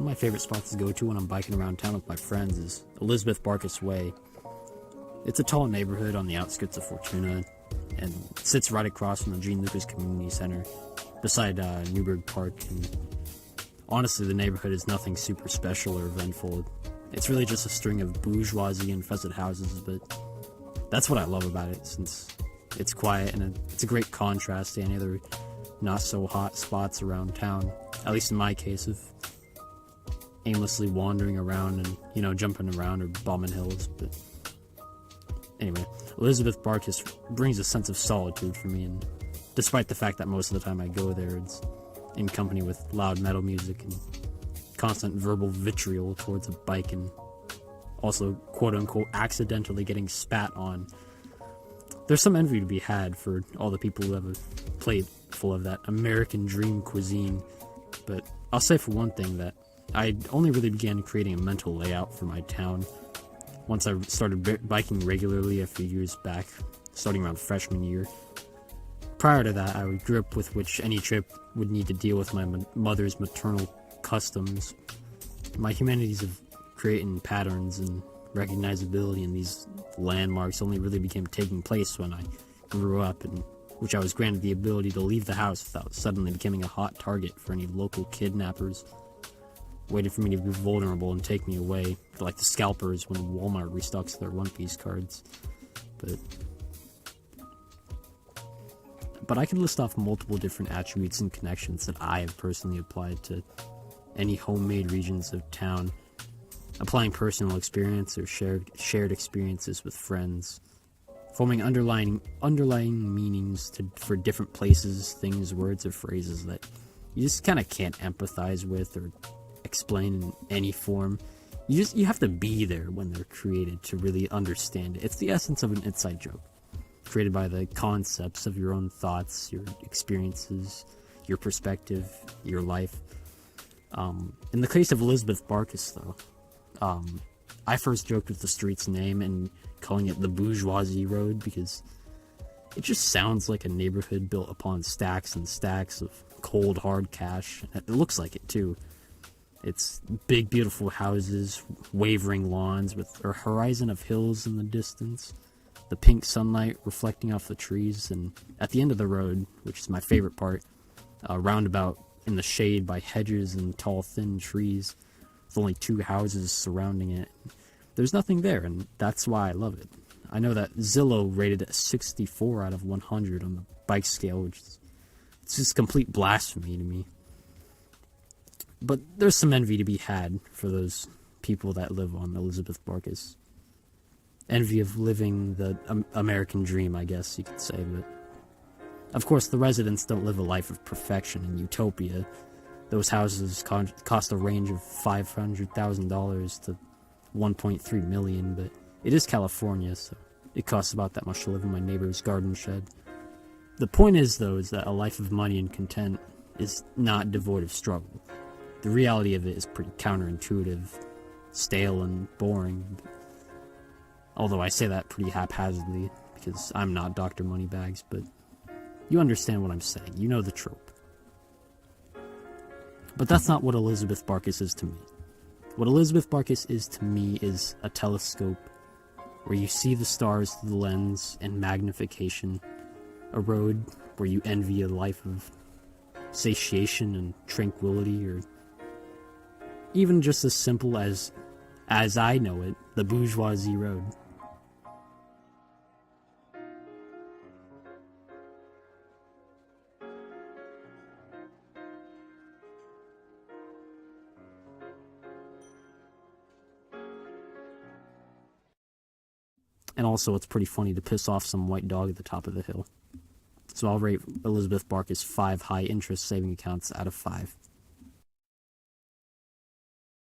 One of my favorite spots to go to when I'm biking around town with my friends is Elizabeth Barcus Way. It's a tall neighborhood on the outskirts of Fortuna and sits right across from the Gene Lucas Community Center beside Newburgh Park. And honestly, the neighborhood is nothing super special or eventful. It's really just a string of bourgeoisie-infested houses, but that's what I love about it, since it's quiet and it's a great contrast to any other not-so-hot spots around town, at least in my case of aimlessly wandering around and, jumping around or bombing hills. But anyway, Elizabeth Barcus brings a sense of solitude for me, and despite the fact that most of the time I go there, it's in company with loud metal music and constant verbal vitriol towards a bike, and also quote-unquote accidentally getting spat on. There's some envy to be had for all the people who have a plate full of that American dream cuisine, but I'll say for one thing that I only really began creating a mental layout for my town once I started biking regularly a few years back, starting around freshman year. Prior to that, I grew up with which any trip would need to deal with my mother's maternal customs. My humanities of creating patterns and recognizability in these landmarks only really became taking place when I grew up, in which I was granted the ability to leave the house without suddenly becoming a hot target for any local kidnappers waiting for me to be vulnerable and take me away, like the scalpers when Walmart restocks their One Piece cards. But I could list off multiple different attributes and connections that I have personally applied to any homemade regions of town, applying personal experience or shared experiences with friends, forming underlying meanings for different places, things, words, or phrases that you just kind of can't empathize with or explain in any form. You have to be there when they're created to really understand it. It's the essence of an inside joke, created by the concepts of your own thoughts, your experiences, your perspective, your life. In the case of Elizabeth Barcus, though, I first joked with the street's name and calling it the Bourgeoisie Road because it just sounds like a neighborhood built upon stacks and stacks of cold, hard cash. It looks like it, too. It's big, beautiful houses, wavering lawns with a horizon of hills in the distance, the pink sunlight reflecting off the trees, and at the end of the road, which is my favorite part, a roundabout in the shade by hedges and tall, thin trees, with only 2 houses surrounding it. There's nothing there, and that's why I love it. I know that Zillow rated it 64 out of 100 on the bike scale, which is it's just complete blasphemy to me. But there's some envy to be had for those people that live on Elizabeth Barcus. Envy of living the American dream, I guess you could say. But of course, the residents don't live a life of perfection and utopia. Those houses cost a range of $500,000 to $1.3 million, but it is California, so it costs about that much to live in my neighbor's garden shed. The point is, though, is that a life of money and content is not devoid of struggle. The reality of it is pretty counterintuitive, stale, and boring. Although I say that pretty haphazardly, because I'm not Dr. Moneybags, but you understand what I'm saying. You know the trope. But that's not what Elizabeth Barcus is to me. What Elizabeth Barcus is to me is a telescope where you see the stars through the lens and magnification, a road where you envy a life of satiation and tranquility, or even just as simple as I know it, the Bourgeoisie Road. And also, it's pretty funny to piss off some white dog at the top of the hill. So I'll rate Elizabeth Barcus 5 high-interest saving accounts out of 5.